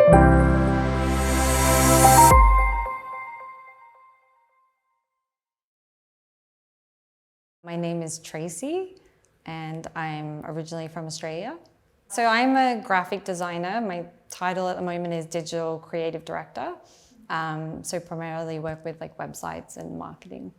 My name is Tracy, and I'm originally from Australia. So I'm a graphic designer. My title at the moment is Digital Creative Director. So primarily work with like websites and marketing.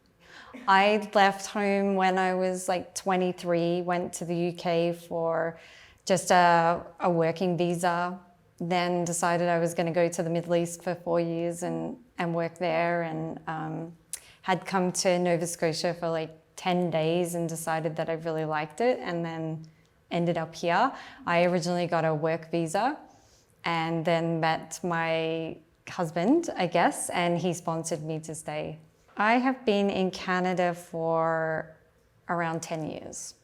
I left home when I was like 23, went to the UK for just a working visa, then decided I was going to go to the Middle East for 4 years and work there, and had come to Nova Scotia for like 10 days and decided that I really liked it, and then ended up here. I originally got a work visa and then met my husband, I guess, and he sponsored me to stay. I have been in Canada for around 10 years.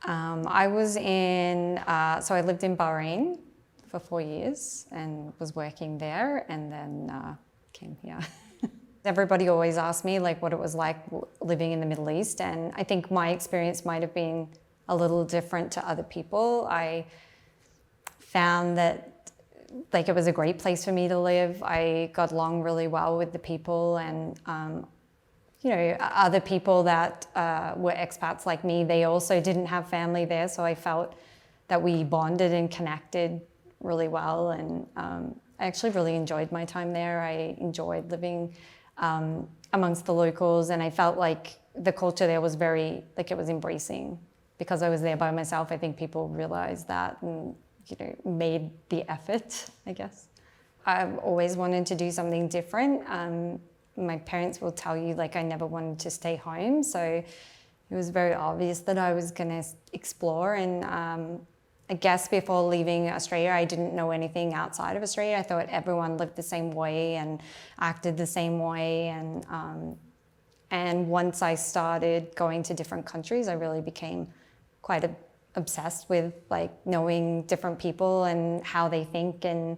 I was in, so I lived in Bahrain for 4 years and was working there, and then came here. Everybody always asks me like what it was like living in the Middle East, and I think my experience might have been a little different to other people. I found that like it was a great place for me to live. I got along really well with the people, and you know, other people that were expats like me, they also didn't have family there, so I felt that we bonded and connected really well, and I actually really enjoyed my time there. I enjoyed living amongst the locals, and I felt like the culture there was very, like it was embracing. Because I was there by myself, I think people realized that and, you know, made the effort, I guess. I've always wanted to do something different. My parents will tell you like I never wanted to stay home, so it was very obvious that I was gonna explore, and I guess before leaving Australia, I didn't know anything outside of Australia. I thought everyone lived the same way and acted the same way, and once I started going to different countries, I really became quite obsessed with like knowing different people and how they think and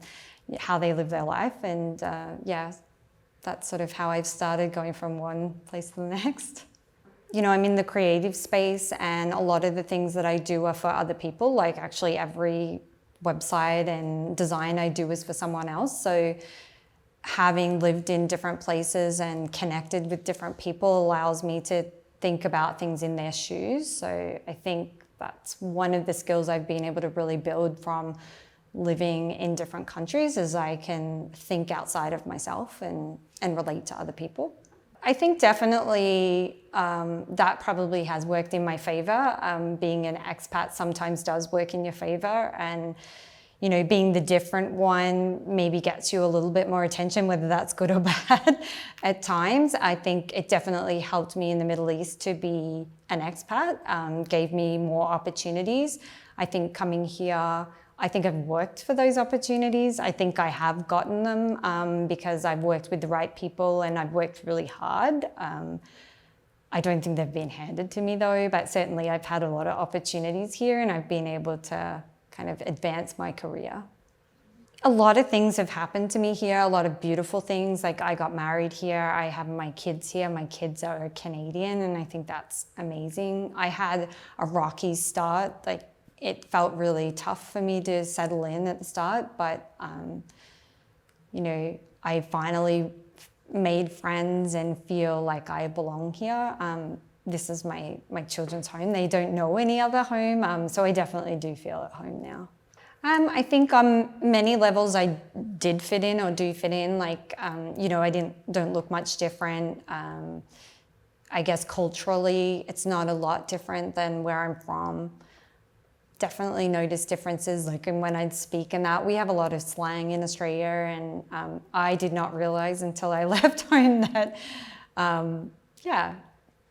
how they live their life, and yeah, that's sort of how I've started going from one place to the next. You know, I'm in the creative space, and a lot of the things that I do are for other people. Like actually every website and design I do is for someone else. So having lived in different places and connected with different people allows me to think about things in their shoes. So I think that's one of the skills I've been able to really build from living in different countries, is I can think outside of myself and relate to other people. I think definitely that probably has worked in my favor. Being an expat sometimes does work in your favor, and you know, being the different one maybe gets you a little bit more attention, whether that's good or bad at times. I think it definitely helped me in the Middle East to be an expat, gave me more opportunities. I think coming here, I think I've worked for those opportunities. I think I have gotten them because I've worked with the right people and I've worked really hard. I don't think they've been handed to me though, but certainly I've had a lot of opportunities here, and I've been able to kind of advance my career. A lot of things have happened to me here, a lot of beautiful things. Like I got married here, I have my kids here. My kids are Canadian, and I think that's amazing. I had a rocky start. Like it felt really tough for me to settle in at the start, but you know, I finally made friends and feel like I belong here. This is my children's home. They don't know any other home, so I definitely do feel at home now. I think on many levels I did fit in, or do fit in. Like, you know, I don't look much different. I guess culturally, it's not a lot different than where I'm from. Definitely notice differences, like when I'd speak and that. We have a lot of slang in Australia, and I did not realize until I left home that, yeah,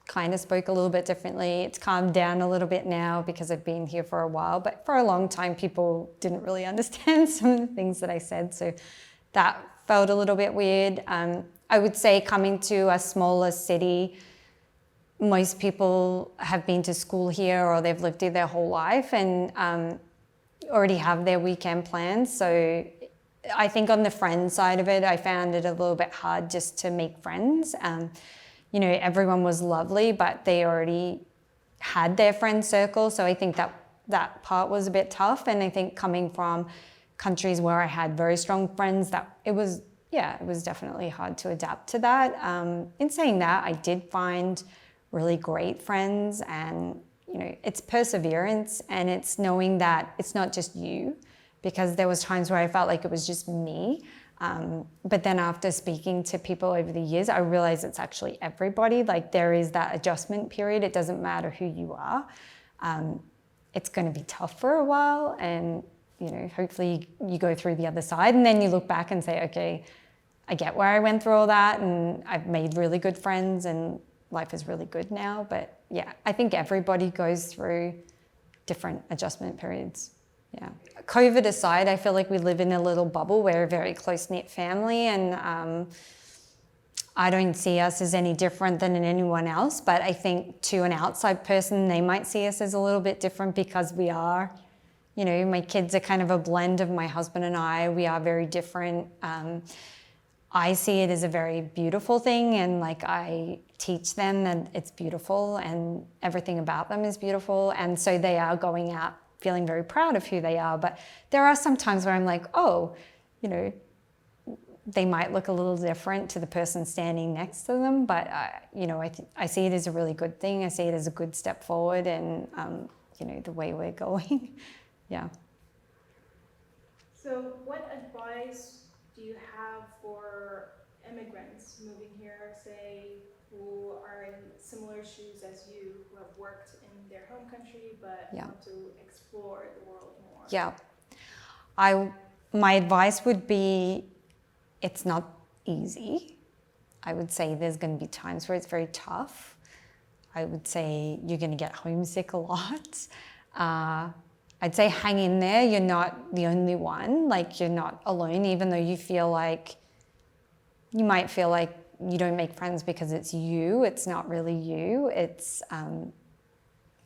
kind of spoke a little bit differently. It's calmed down a little bit now because I've been here for a while, but for a long time people didn't really understand some of the things that I said, so that felt a little bit weird. I would say coming to a smaller city, most people have been to school here or they've lived here their whole life and already have their weekend plans. So I think on the friend side of it, I found it a little bit hard just to make friends. You know, everyone was lovely, but they already had their friend circle. So I think that part was a bit tough. And I think coming from countries where I had very strong friends, that it was definitely hard to adapt to that. In saying that, I did find really great friends, and it's perseverance, and it's knowing that it's not just you, because there was times where I felt like it was just me. But then after speaking to people over the years, I realized it's actually everybody. Like, there is that adjustment period. It doesn't matter who you are. It's going to be tough for a while, and hopefully you go through the other side, and then you look back and say, okay, I get where I went through all that, and I've made really good friends, and life is really good now. But yeah, I think everybody goes through different adjustment periods. Yeah. COVID aside, I feel like we live in a little bubble. We're a very close-knit family, and I don't see us as any different than anyone else. But I think to an outside person, they might see us as a little bit different, because we are, my kids are kind of a blend of my husband and I. We are very different. I see it as a very beautiful thing, and like, I teach them that it's beautiful and everything about them is beautiful. And so they are going out feeling very proud of who they are. But there are some times where I'm like, oh, they might look a little different to the person standing next to them. But, I see it as a really good thing. I see it as a good step forward, and, the way we're going. Yeah. So what advice do you have for immigrants moving here, say, who are in similar shoes as you, who have worked in their home country but want to explore the world more? Yeah. My advice would be, it's not easy. I would say there's going to be times where it's very tough. I would say you're going to get homesick a lot. I'd say hang in there. You're not the only one. Like, you're not alone, even though you might feel like you don't make friends because it's you. It's not really you. It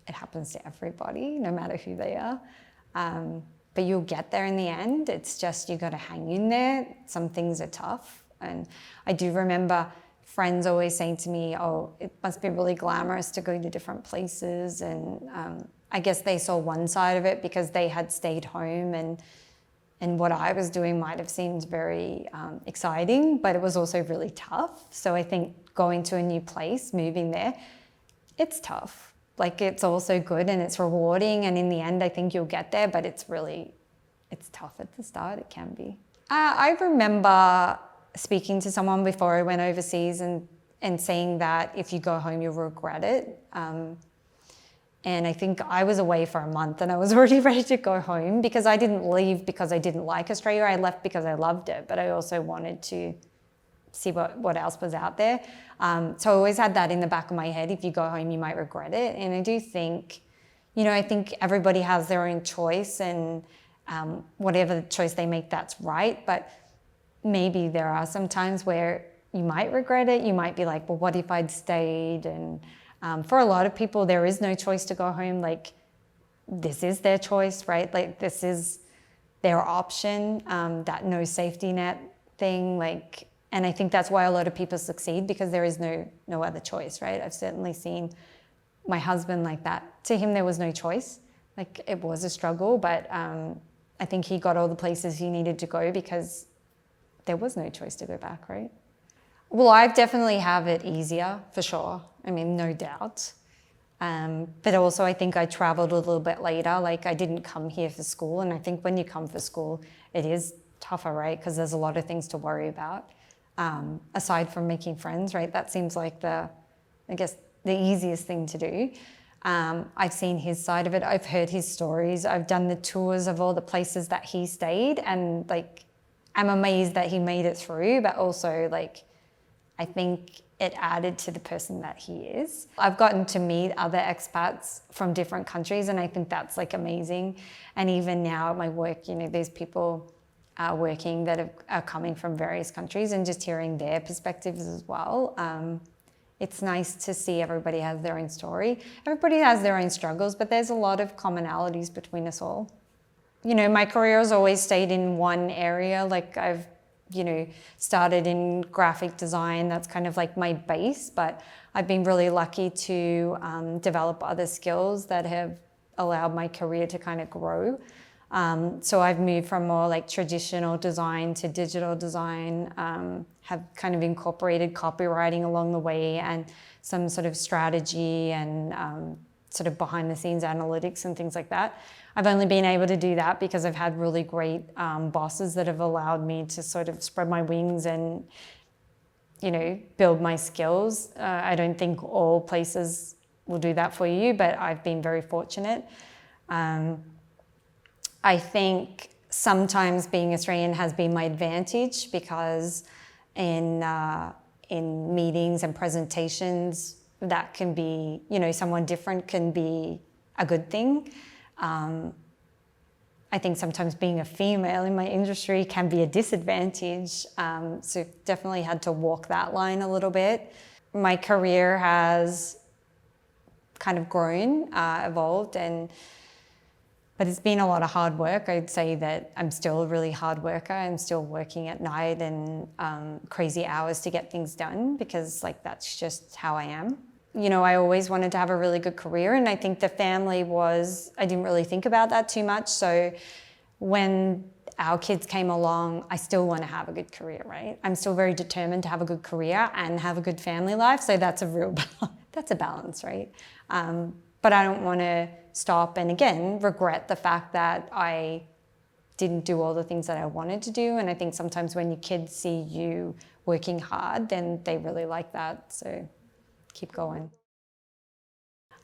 happens to everybody, no matter who they are. But you'll get there in the end. It's just, you got to hang in there. Some things are tough. And I do remember friends always saying to me, oh, it must be really glamorous to go to different places. And I guess they saw one side of it because they had stayed home, and what I was doing might have seemed very exciting, but it was also really tough. So I think going to a new place, moving there, it's tough. Like, it's also good and it's rewarding, and in the end I think you'll get there, but it's tough at the start. It can be. I remember speaking to someone before I went overseas and saying that if you go home, you'll regret it. And I think I was away for a month and I was already ready to go home, because I didn't leave because I didn't like Australia. I left because I loved it, but I also wanted to see what else was out there. So I always had that in the back of my head. If you go home, you might regret it. And I do think, I think everybody has their own choice, and whatever choice they make, that's right. But maybe there are some times where you might regret it. You might be like, well, what if I'd stayed? And for a lot of people, there is no choice to go home. Like, this is their choice, right? Like, this is their option, that no safety net thing. Like, and I think that's why a lot of people succeed, because there is no other choice, right? I've certainly seen my husband like that. To him, there was no choice. Like, it was a struggle, but I think he got all the places he needed to go because there was no choice to go back, right? Well, I definitely have it easier, for sure. I mean, no doubt. But also I think I traveled a little bit later. Like, I didn't come here for school. And I think when you come for school, it is tougher, right? Because there's a lot of things to worry about. Aside from making friends, right? That seems like the easiest thing to do. I've seen his side of it. I've heard his stories. I've done the tours of all the places that he stayed. And like, I'm amazed that he made it through, but also like, I think it added to the person that he is. I've gotten to meet other expats from different countries, and I think that's like amazing. And even now at my work, there's people working that are coming from various countries, and just hearing their perspectives as well. It's nice to see everybody has their own story. Everybody has their own struggles, but there's a lot of commonalities between us all. My career has always stayed in one area. Like, I've started in graphic design. That's kind of like my base, but I've been really lucky to develop other skills that have allowed my career to kind of grow. So I've moved from more like traditional design to digital design, have kind of incorporated copywriting along the way and some sort of strategy and sort of behind the scenes analytics and things like that. I've only been able to do that because I've had really great bosses that have allowed me to sort of spread my wings and, you know, build my skills. I don't think all places will do that for you, but I've been very fortunate. I think sometimes being Australian has been my advantage because in meetings and presentations, that can be, you know, someone different can be a good thing. I think sometimes being a female in my industry can be a disadvantage. So definitely had to walk that line a little bit. My career has kind of grown, evolved, but it's been a lot of hard work. I'd say that I'm still a really hard worker. I'm still working at night and crazy hours to get things done because like that's just how I am. You know, I always wanted to have a really good career, and I think the family was, I didn't really think about that too much. So when our kids came along, I still want to have a good career, right? I'm still very determined to have a good career and have a good family life. So that's a real, that's a balance, right? But I don't want to stop and again, regret the fact that I didn't do all the things that I wanted to do. And I think sometimes when your kids see you working hard, then they really like that. So keep going.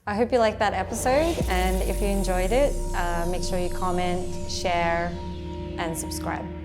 I hope you liked that episode, and if you enjoyed it, make sure you comment, share, and subscribe.